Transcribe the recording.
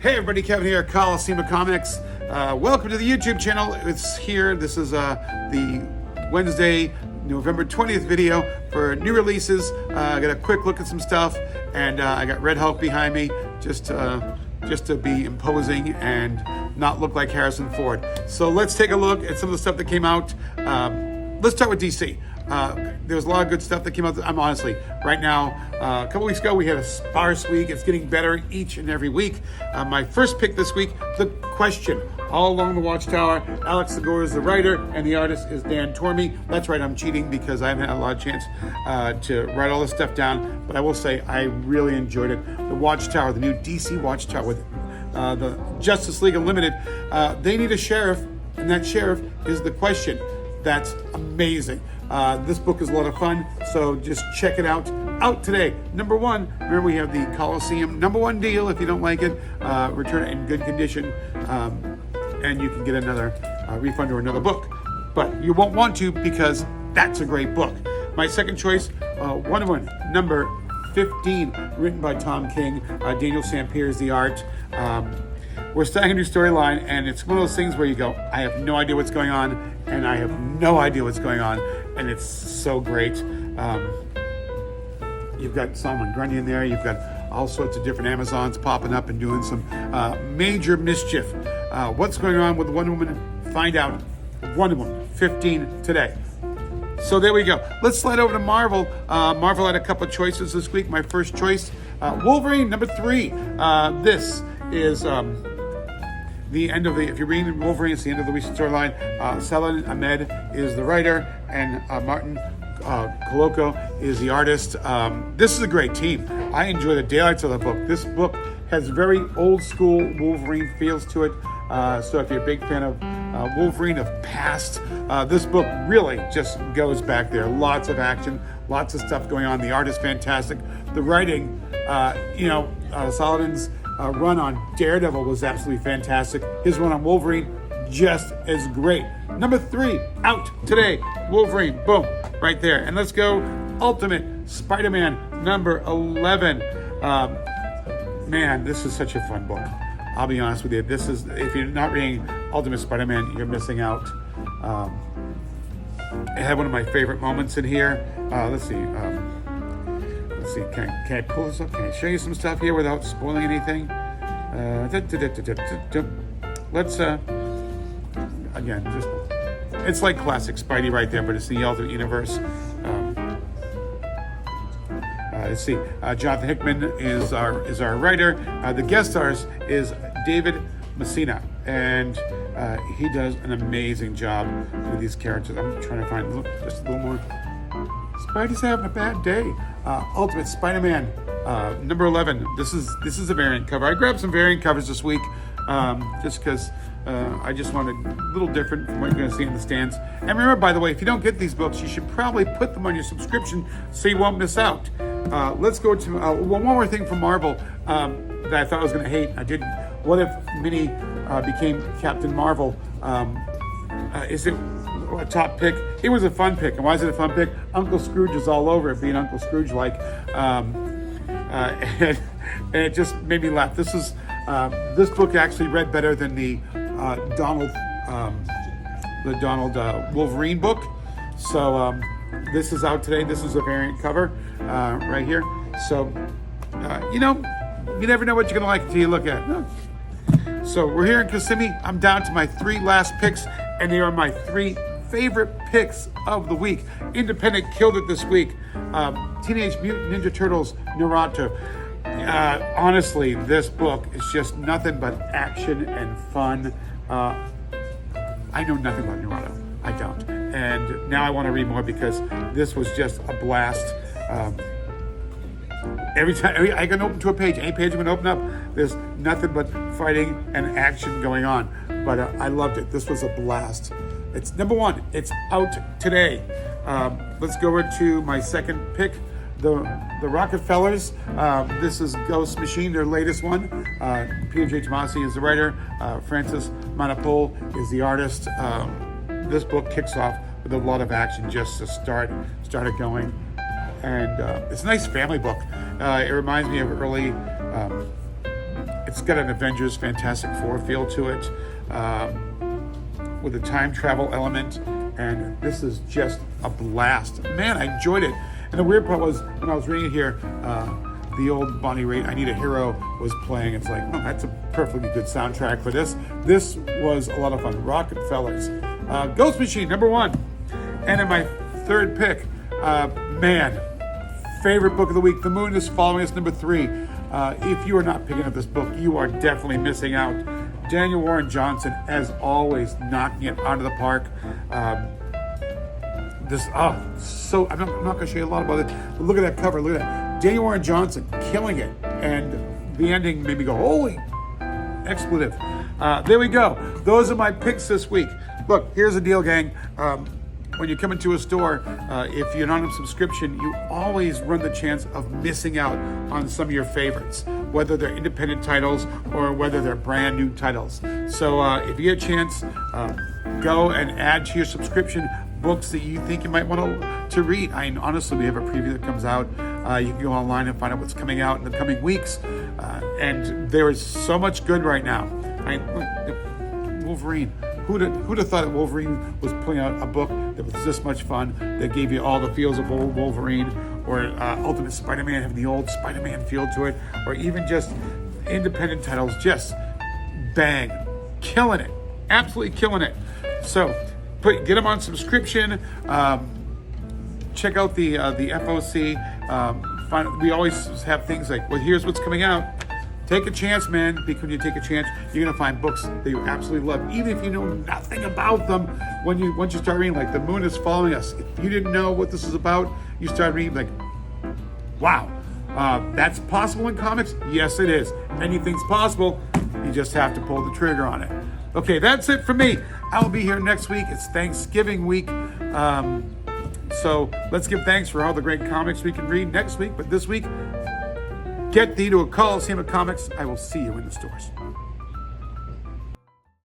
Hey everybody, Kevin here, Coliseum Comics. Welcome to the YouTube channel. It's here. This is the Wednesday, November 20th video for new releases. I got a quick look at some stuff, and I got Red Hulk behind me just to be imposing and not look like Harrison Ford. So let's take a look at some of the stuff that came out. Let's start with DC. There was a lot of good stuff that came out. I'm honestly, right now, a couple weeks ago, we had a sparse week. It's getting better each and every week. My first pick this week, The Question. All Along the Watchtower. Alex Segura is the writer, and the artist is Dan Tormey. That's right, I'm cheating because I haven't had a lot of chance to write all this stuff down. But I will say, I really enjoyed it. The Watchtower, the new DC Watchtower with the Justice League Unlimited. They need a sheriff, and that sheriff is The Question. That's amazing. This book is a lot of fun, so just check it out. Out today. Number one, remember we have the Coliseum #1 deal. If you don't like it, return it in good condition, and you can get another refund or another book. But you won't want to because that's a great book. My second choice, Wonder Woman number 15, written by Tom King. Daniel Sampere is the art. We're starting a new storyline, and it's one of those things where you go, I have no idea what's going on, and I have no idea what's going on, and it's so great. You've got Solomon Grundy in there. You've got all sorts of different Amazons popping up and doing some major mischief. What's going on with Wonder Woman? Find out. Wonder Woman 15 today. So there we go. Let's slide over to Marvel. Marvel had a couple of choices this week. My first choice, Wolverine number 3. This is the end of the, if you're reading Wolverine, it's the end of the recent storyline. Saladin Ahmed is the writer, and Martin Coloco is the artist. This is a great team. I enjoy the daylights of the book. This book has very old school Wolverine feels to it. So if you're a big fan of Wolverine of past, this book really just goes back there. Lots of action, lots of stuff going on. The art is fantastic. The writing, Saladin's run on Daredevil was absolutely fantastic. His run on Wolverine, just as great. Number 3, out today. Wolverine, boom, right there. And let's go Ultimate Spider-Man number 11. Man, this is such a fun book. I'll be honest with you. This is, if you're not reading Ultimate Spider-Man, you're missing out. It had one of my favorite moments in here. Let's see. Can I pull this up? Can I show you some stuff here without spoiling anything? Let's again, just, it's like classic Spidey right there, but it's the alternate universe. Let's see. Jonathan Hickman is our writer. The guest stars is David Messina, and he does an amazing job with these characters. I'm trying to find just a little more. Spidey's having a bad day. Ultimate Spider-Man number 11. This is a variant cover. I grabbed some variant covers this week just because I just wanted a little different from what you're going to see in the stands. And remember, by the way, if you don't get these books, you should probably put them on your subscription so you won't miss out. Let's go to one more thing from Marvel that I thought I was going to hate. I didn't. What if Minnie became Captain Marvel? Is it a top pick? It was a fun pick. And why is it a fun pick? Uncle Scrooge is all over it, being Uncle Scrooge-like. And it just made me laugh. This book actually read better than the Donald Wolverine book. So this is out today. This is a variant cover right here. So, you never know what you're going to like until you look at it. So we're here in Kissimmee. I'm down to my 3 last picks, and they are my 3 favorite picks of the week. Independent killed it this week. Teenage Mutant Ninja Turtles Naruto. Honestly, this book is just nothing but action and fun. I know nothing about Naruto. I don't. And now I want to read more because this was just a blast. Every time I can open to a page, any page I'm going to open up, there's nothing but fighting and action going on. But I loved it. This was a blast. It's number 1. It's out today. Let's go over to my second pick, the Rockefellers. This is Ghost Machine, their latest one. Peter J. Tomasi is the writer. Francis Manapul is the artist. This book kicks off with a lot of action just to start it going. And it's a nice family book. It reminds me of early It's got an Avengers Fantastic Four feel to it, with a time travel element, and this is just a blast. Man, I enjoyed it. And the weird part was, when I was reading it here, the old Bonnie Raitt, I Need a Hero, was playing. It's like, oh, that's a perfectly good soundtrack for this. This was a lot of fun. Rockefellers. Ghost Machine, number 1. And in my third pick, man, favorite book of the week, The Moon is Following Us, number 3. If you are not picking up this book, you are definitely missing out. Daniel Warren Johnson, as always, knocking it out of the park. I'm not going to show you a lot about it, but look at that cover, look at that. Daniel Warren Johnson, killing it. And the ending made me go, holy expletive. There we go. Those are my picks this week. Look, here's the deal, gang. When you come into a store, if you're not on a subscription, you always run the chance of missing out on some of your favorites, whether they're independent titles or whether they're brand new titles. So if you get a chance, go and add to your subscription books that you think you might want to read. I mean, honestly, we have a preview that comes out. You can go online and find out what's coming out in the coming weeks. And there is so much good right now. Wolverine. Who'd have thought that Wolverine was putting out a book that was this much fun, that gave you all the feels of old Wolverine, or Ultimate Spider-Man having the old Spider-Man feel to it, or even just independent titles, just bang, killing it, absolutely killing it. So get them on subscription. Check out the FOC. We always have things like, well, here's what's coming out. Take a chance, man, because when you take a chance, you're going to find books that you absolutely love, even if you know nothing about them. Once you start reading, like The Moon is Following Us, if you didn't know what this is about, you start reading, like, wow, that's possible in comics? Yes, it is. Anything's possible. You just have to pull the trigger on it. Okay, that's it for me. I'll be here next week. It's Thanksgiving week. So let's give thanks for all the great comics we can read next week. But this week, get thee to a Coliseum of Comics. I will see you in the stores.